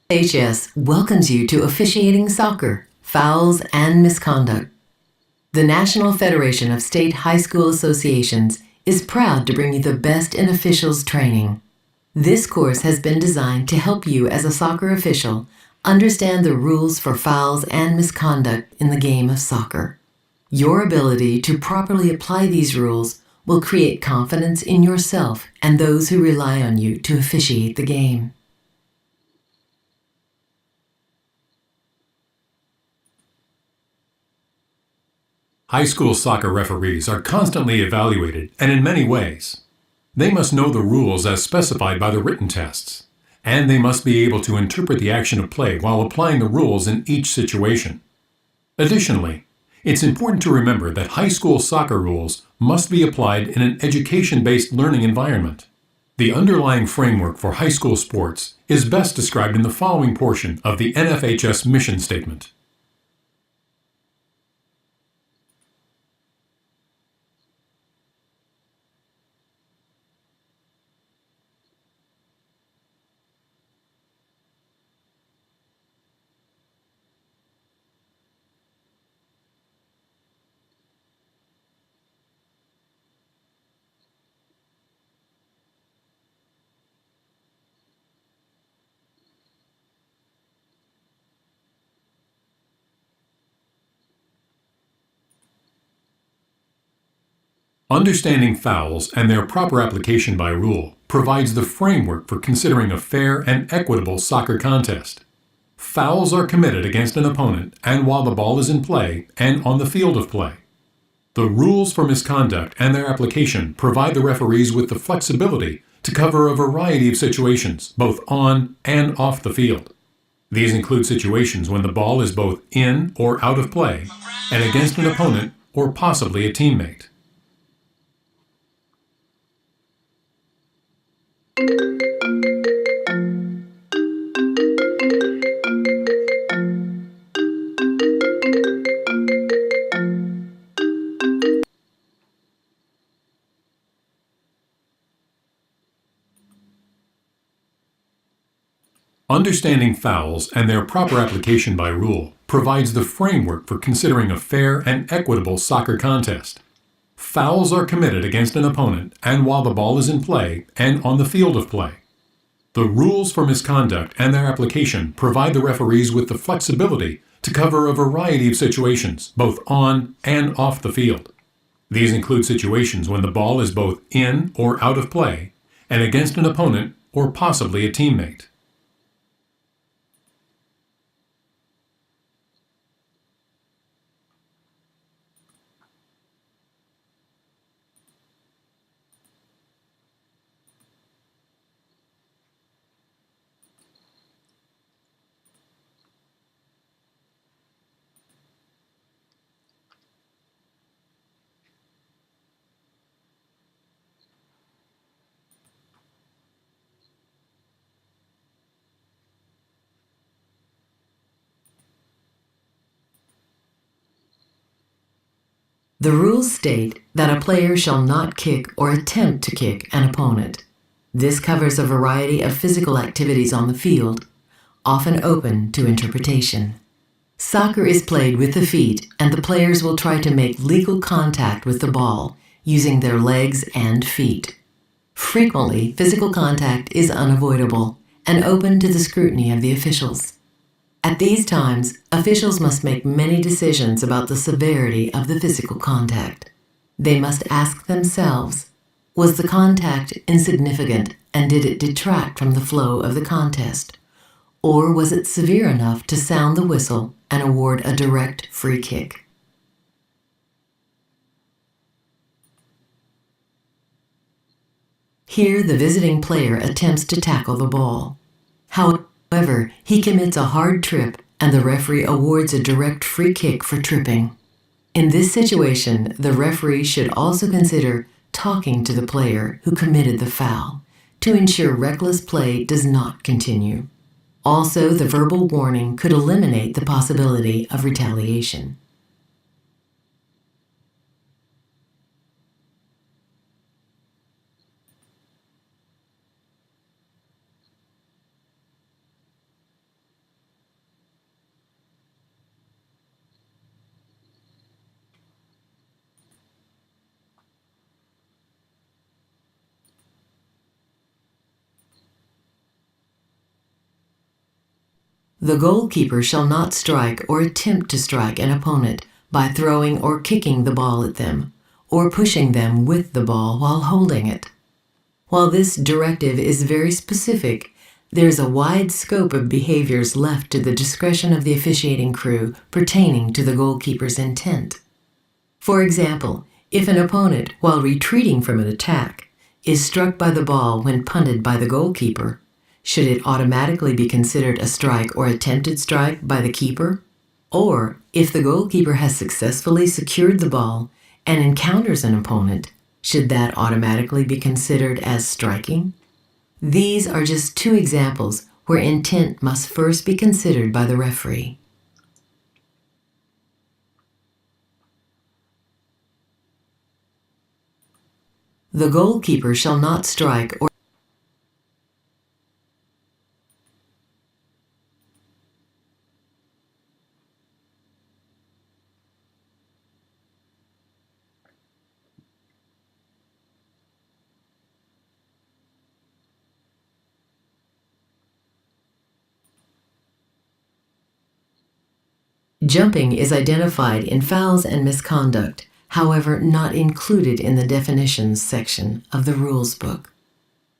Nfhs welcomes you to Officiating Soccer, Fouls and Misconduct. The National Federation of State High School Associations is proud to bring you the best in officials training. This course has been designed to help you as a soccer official understand the rules for fouls and misconduct in the game of soccer. Your ability to properly apply these rules will create confidence in yourself and those who rely on you to officiate the game. High school soccer referees are constantly evaluated, and in many ways. They must know the rules as specified by the written tests, and they must be able to interpret the action of play while applying the rules in each situation. Additionally, it's important to remember that high school soccer rules must be applied in an education-based learning environment. The underlying framework for high school sports is best described in the following portion of the Nfhs mission statement. Understanding fouls and their proper application by rule provides the framework for considering a fair and equitable soccer contest. Fouls are committed against an opponent and while the ball is in play and on the field of play. The rules for misconduct and their application provide the referees with the flexibility to cover a variety of situations, both on and off the field. These include situations when the ball is both in or out of play and against an opponent or possibly a teammate. Understanding fouls and their proper application by rule provides the framework for considering a fair and equitable soccer contest. Fouls are committed against an opponent and while the ball is in play and on the field of play. The rules for misconduct and their application provide the referees with the flexibility to cover a variety of situations, both on and off the field. These include situations when the ball is both in or out of play and against an opponent or possibly a teammate. The rules state that a player shall not kick or attempt to kick an opponent. This covers a variety of physical activities on the field, often open to interpretation. Soccer is played with the feet, and the players will try to make legal contact with the ball using their legs and feet. Frequently, physical contact is unavoidable and open to the scrutiny of the officials. At these times, officials must make many decisions about the severity of the physical contact. They must ask themselves, was the contact insignificant and did it detract from the flow of the contest? Or was it severe enough to sound the whistle and award a direct free kick? Here, the visiting player attempts to tackle the ball. However, he commits a hard trip and the referee awards a direct free kick for tripping. In this situation, the referee should also consider talking to the player who committed the foul to ensure reckless play does not continue. Also, the verbal warning could eliminate the possibility of retaliation. The goalkeeper shall not strike or attempt to strike an opponent by throwing or kicking the ball at them, or pushing them with the ball while holding it. While this directive is very specific, there is a wide scope of behaviors left to the discretion of the officiating crew pertaining to the goalkeeper's intent. For example, if an opponent, while retreating from an attack, is struck by the ball when punted by the goalkeeper, should it automatically be considered a strike or attempted strike by the keeper? Or, if the goalkeeper has successfully secured the ball and encounters an opponent, should that automatically be considered as striking? These are just two examples where intent must first be considered by the referee. The goalkeeper shall not strike or Jumping is identified in fouls and misconduct, however not included in the definitions section of the rules book.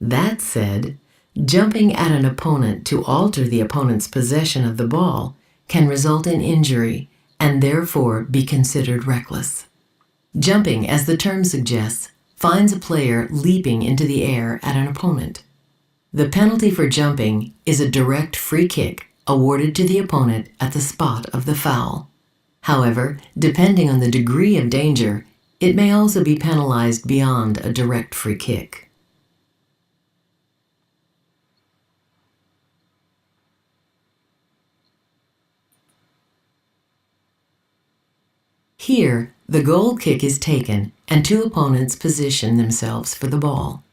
That said, jumping at an opponent to alter the opponent's possession of the ball can result in injury and therefore be considered reckless. Jumping, as the term suggests, finds a player leaping into the air at an opponent. The penalty for jumping is a direct free kick awarded to the opponent at the spot of the foul. However, depending on the degree of danger, it may also be penalized beyond a direct free kick. Here, the goal kick is taken and two opponents position themselves for the ball.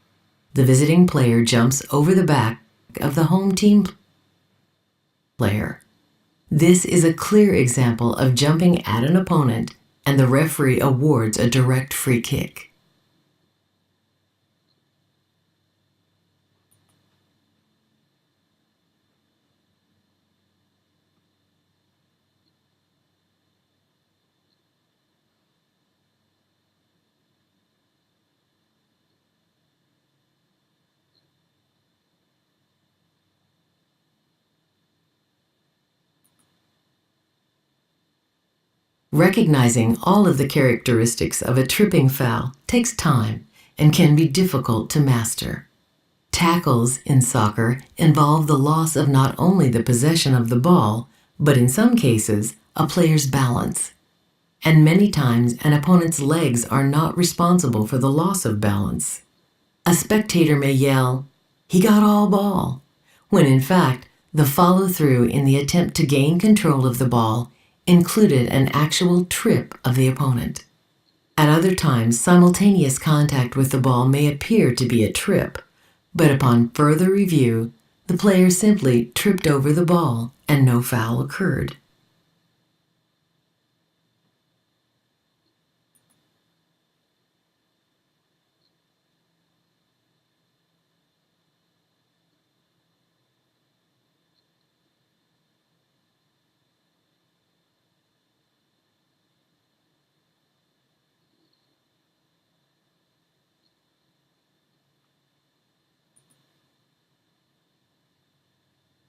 The visiting player jumps over the back of the home team player. This is a clear example of jumping at an opponent, and the referee awards a direct free kick. Recognizing all of the characteristics of a tripping foul takes time and can be difficult to master. Tackles in soccer involve the loss of not only the possession of the ball, but in some cases, a player's balance. And many times, an opponent's legs are not responsible for the loss of balance. A spectator may yell, "He got all ball," when in fact, the follow-through in the attempt to gain control of the ball included an actual trip of the opponent. At other times, simultaneous contact with the ball may appear to be a trip, but upon further review, the player simply tripped over the ball and no foul occurred.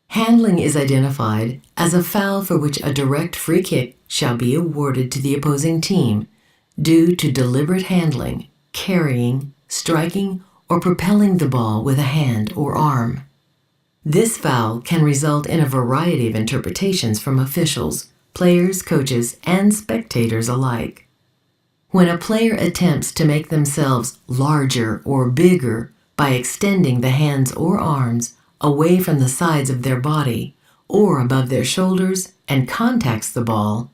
Handling is identified as a foul for which a direct free kick shall be awarded to the opposing team due to deliberate handling, carrying, striking, or propelling the ball with a hand or arm. This foul can result in a variety of interpretations from officials, players, coaches, and spectators alike. When a player attempts to make themselves larger or bigger by extending the hands or arms away from the sides of their body or above their shoulders and contacts the ball,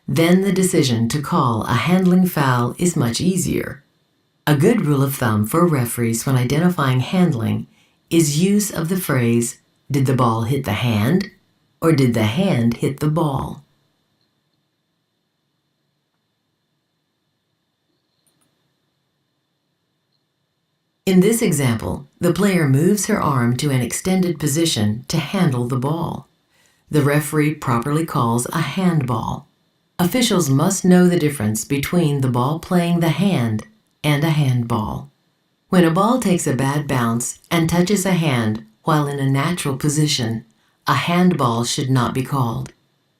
then the decision to call a handling foul is much easier. A good rule of thumb for referees when identifying handling is use of the phrase, "Did the ball hit the hand?" or "Did the hand hit the ball?" In this example, the player moves her arm to an extended position to handle the ball. the referee properly calls a handball. Officials must know the difference between the ball playing the hand and a handball. When a ball takes a bad bounce and touches a hand while in a natural position, a handball should not be called,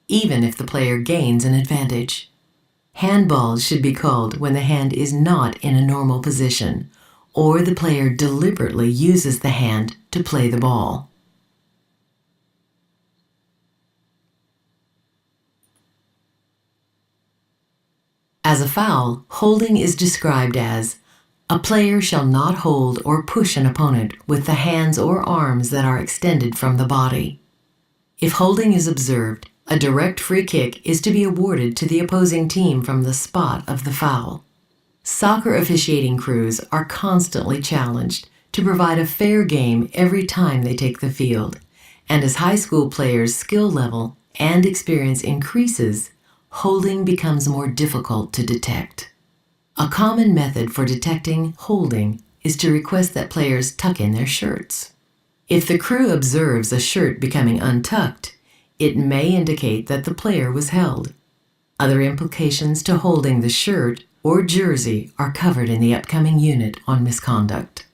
even if the player gains an advantage. Handballs should be called when the hand is not in a normal position, or the player deliberately uses the hand to play the ball. As a foul, holding is described as a player shall not hold or push an opponent with the hands or arms that are extended from the body. If holding is observed, a direct free kick is to be awarded to the opposing team from the spot of the foul. Soccer officiating crews are constantly challenged to provide a fair game every time they take the field, and as high school players' skill level and experience increases, holding becomes more difficult to detect. A common method for detecting holding is to request that players tuck in their shirts. If the crew observes a shirt becoming untucked, it may indicate that the player was held. Other implications to holding the shirt or jersey are covered in the upcoming unit on misconduct.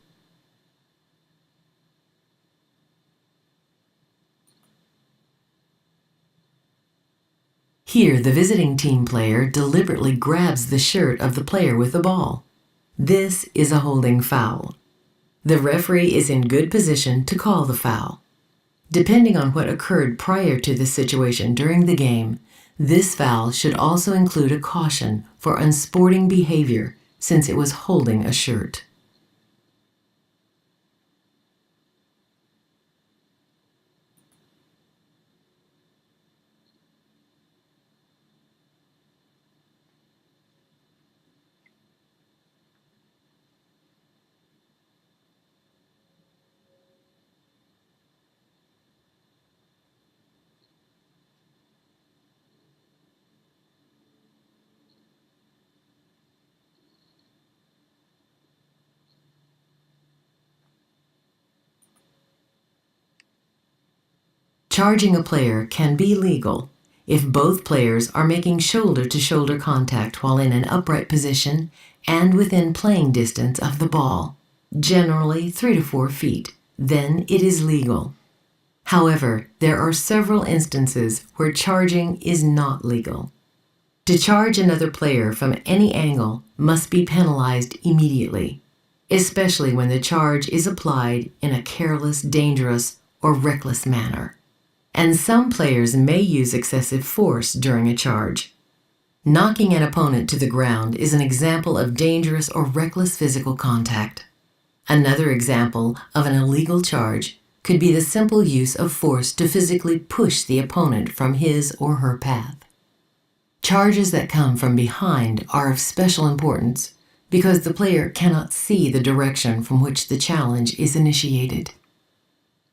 Here, the visiting team player deliberately grabs the shirt of the player with the ball. This is a holding foul. The referee is in good position to call the foul. Depending on what occurred prior to this situation during the game, this foul should also include a caution for unsporting behavior since it was holding a shirt. Charging a player can be legal if both players are making shoulder-to-shoulder contact while in an upright position and within playing distance of the ball, generally 3 to 4 feet. Then it is legal. However, there are several instances where charging is not legal. To charge another player from any angle must be penalized immediately, especially when the charge is applied in a careless, dangerous, or reckless manner. And some players may use excessive force during a charge. Knocking an opponent to the ground is an example of dangerous or reckless physical contact. Another example of an illegal charge could be the simple use of force to physically push the opponent from his or her path. Charges that come from behind are of special importance because the player cannot see the direction from which the challenge is initiated.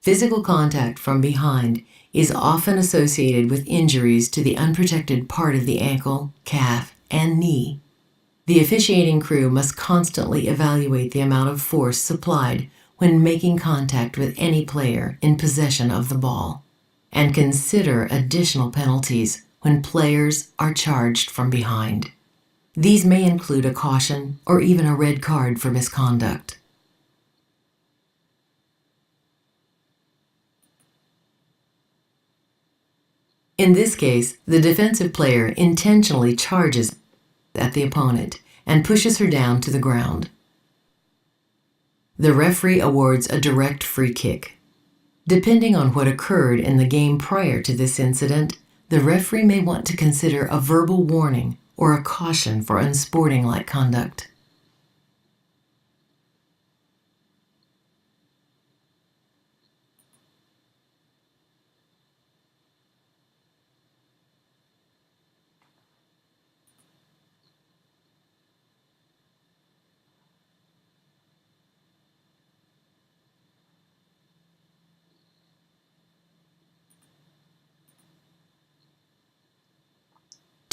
Physical contact from behind is often associated with injuries to the unprotected part of the ankle, calf, and knee. The officiating crew must constantly evaluate the amount of force supplied when making contact with any player in possession of the ball, and consider additional penalties when players are charged from behind. These may include a caution or even a red card for misconduct. In this case, the defensive player intentionally charges at the opponent and pushes her down to the ground. The referee awards a direct free kick. Depending on what occurred in the game prior to this incident, the referee may want to consider a verbal warning or a caution for unsporting-like conduct.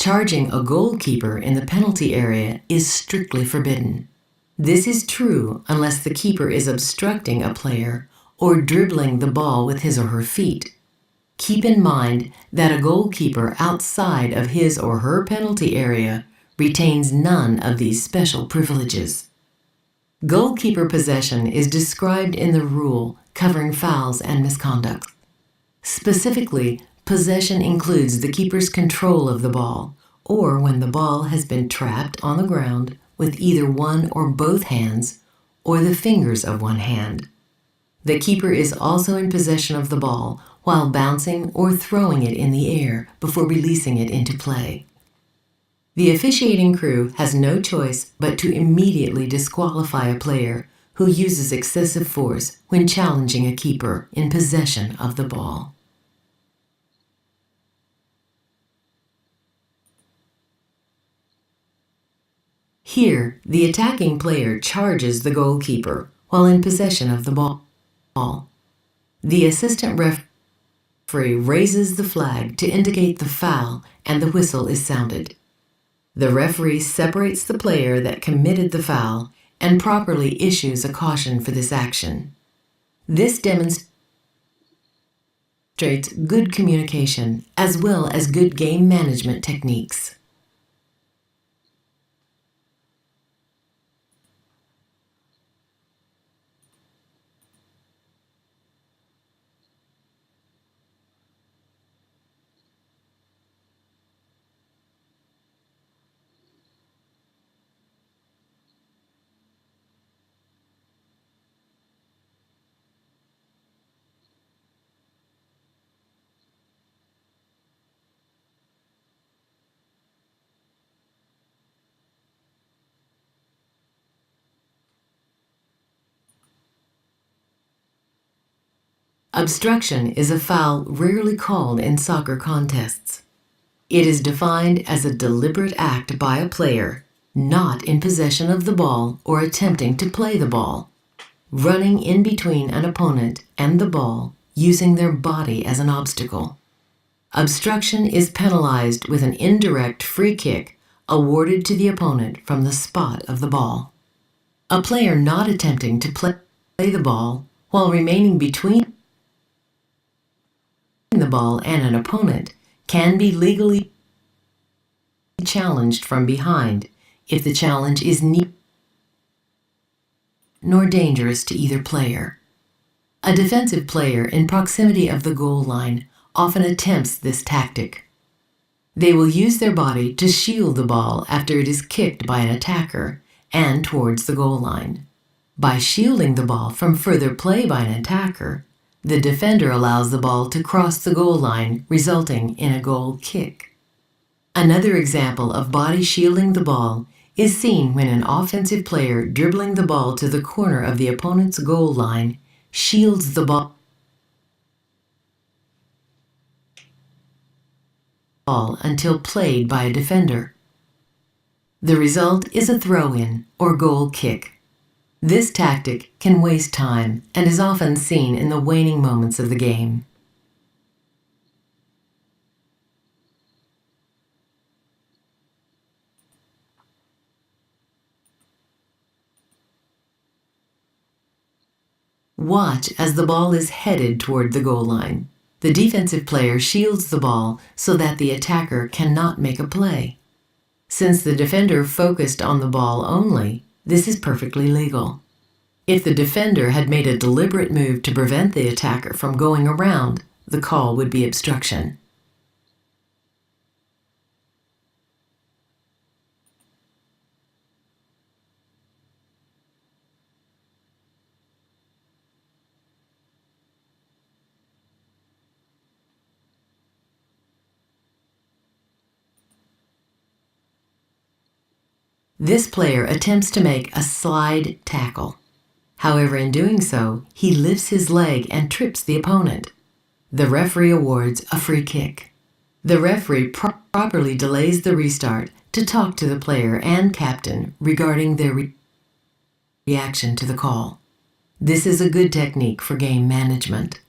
Charging a goalkeeper in the penalty area is strictly forbidden. This is true unless the keeper is obstructing a player or dribbling the ball with his or her feet. Keep in mind that a goalkeeper outside of his or her penalty area retains none of these special privileges. Goalkeeper possession is described in the rule covering fouls and misconduct. Specifically, possession includes the keeper's control of the ball, or when the ball has been trapped on the ground with either one or both hands, or the fingers of one hand. The keeper is also in possession of the ball while bouncing or throwing it in the air before releasing it into play. The officiating crew has no choice but to immediately disqualify a player who uses excessive force when challenging a keeper in possession of the ball. Here, the attacking player charges the goalkeeper while in possession of the ball. The assistant referee raises the flag to indicate the foul and the whistle is sounded. The referee separates the player that committed the foul and properly issues a caution for this action. This demonstrates good communication as well as good game management techniques. Obstruction is a foul rarely called in soccer contests. It is defined as a deliberate act by a player not in possession of the ball or attempting to play the ball, running in between an opponent and the ball using their body as an obstacle. Obstruction is penalized with an indirect free kick awarded to the opponent from the spot of the ball. A player not attempting to play the ball while remaining between the ball and an opponent can be legally challenged from behind if the challenge is neither nor dangerous to either player. A defensive player in proximity of the goal line often attempts this tactic. They will use their body to shield the ball after it is kicked by an attacker and towards the goal line. By shielding the ball from further play by an attacker, the defender allows the ball to cross the goal line, resulting in a goal kick. Another example of body shielding the ball is seen when an offensive player dribbling the ball to the corner of the opponent's goal line shields the ball until played by a defender. The result is a throw-in or goal kick. This tactic can waste time and is often seen in the waning moments of the game. Watch as the ball is headed toward the goal line. The defensive player shields the ball so that the attacker cannot make a play. Since the defender focused on the ball only, this is perfectly legal. If the defender had made a deliberate move to prevent the attacker from going around, the call would be obstruction. This player attempts to make a slide tackle. However, in doing so, he lifts his leg and trips the opponent. The referee awards a free kick. The referee properly delays the restart to talk to the player and captain regarding their reaction to the call. This is a good technique for game management.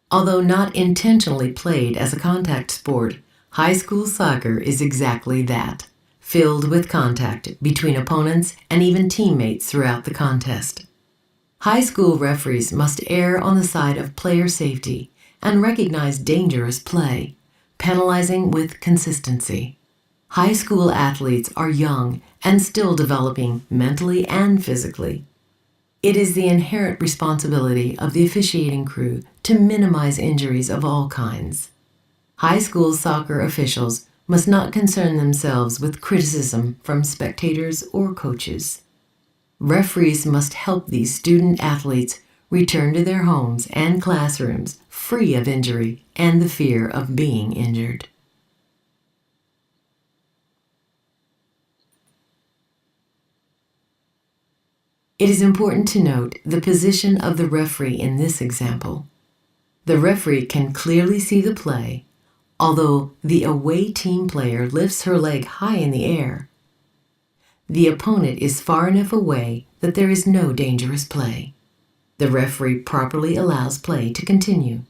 Although not intentionally played as a contact sport, High school soccer is exactly that, filled with contact between opponents and even teammates throughout the contest. High school referees must err on the side of player safety and recognize dangerous play, penalizing with consistency. High school athletes are young and still developing mentally and physically. It is the inherent responsibility of the officiating crew to minimize injuries of all kinds. High school soccer officials must not concern themselves with criticism from spectators or coaches. Referees must help these student athletes return to their homes and classrooms free of injury and the fear of being injured. It is important to note the position of the referee in this example. The referee can clearly see the play, although the away team player lifts her leg high in the air. The opponent is far enough away that there is no dangerous play. The referee properly allows play to continue.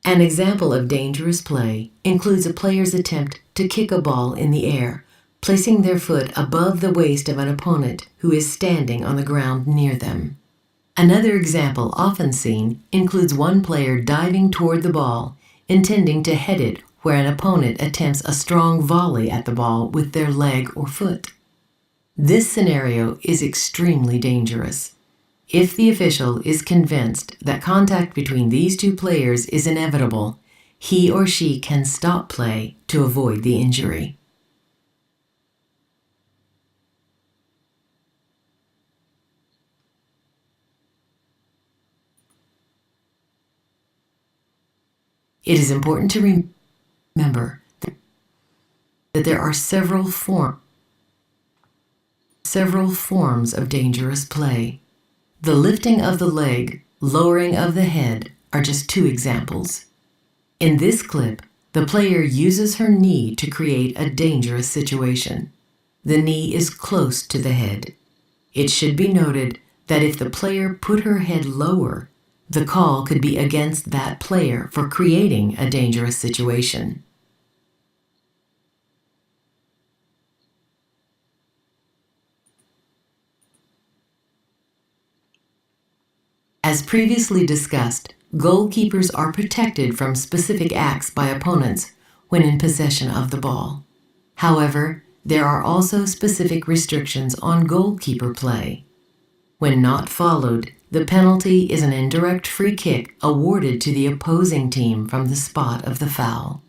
An example of dangerous play includes a player's attempt to kick a ball in the air, placing their foot above the waist of an opponent who is standing on the ground near them. Another example often seen includes one player diving toward the ball, intending to head it where an opponent attempts a strong volley at the ball with their leg or foot. This scenario is extremely dangerous. If the official is convinced that contact between these two players is inevitable, he or she can stop play to avoid the injury. It is important to remember that there are several forms of dangerous play. The lifting of the leg, lowering of the head are just two examples. In this clip, the player uses her knee to create a dangerous situation. The knee is close to the head. It should be noted that if the player put her head lower, the call could be against that player for creating a dangerous situation. As previously discussed, goalkeepers are protected from specific acts by opponents when in possession of the ball. However, there are also specific restrictions on goalkeeper play. When not followed, the penalty is an indirect free kick awarded to the opposing team from the spot of the foul.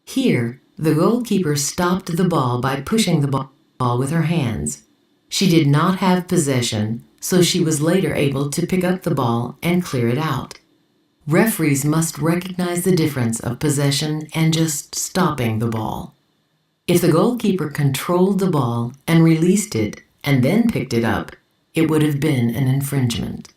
Here, the goalkeeper stopped the ball by pushing the ball with her hands. She did not have possession, so she was later able to pick up the ball and clear it out. Referees must recognize the difference of possession and just stopping the ball. If the goalkeeper controlled the ball and released it and then picked it up, it would have been an infringement.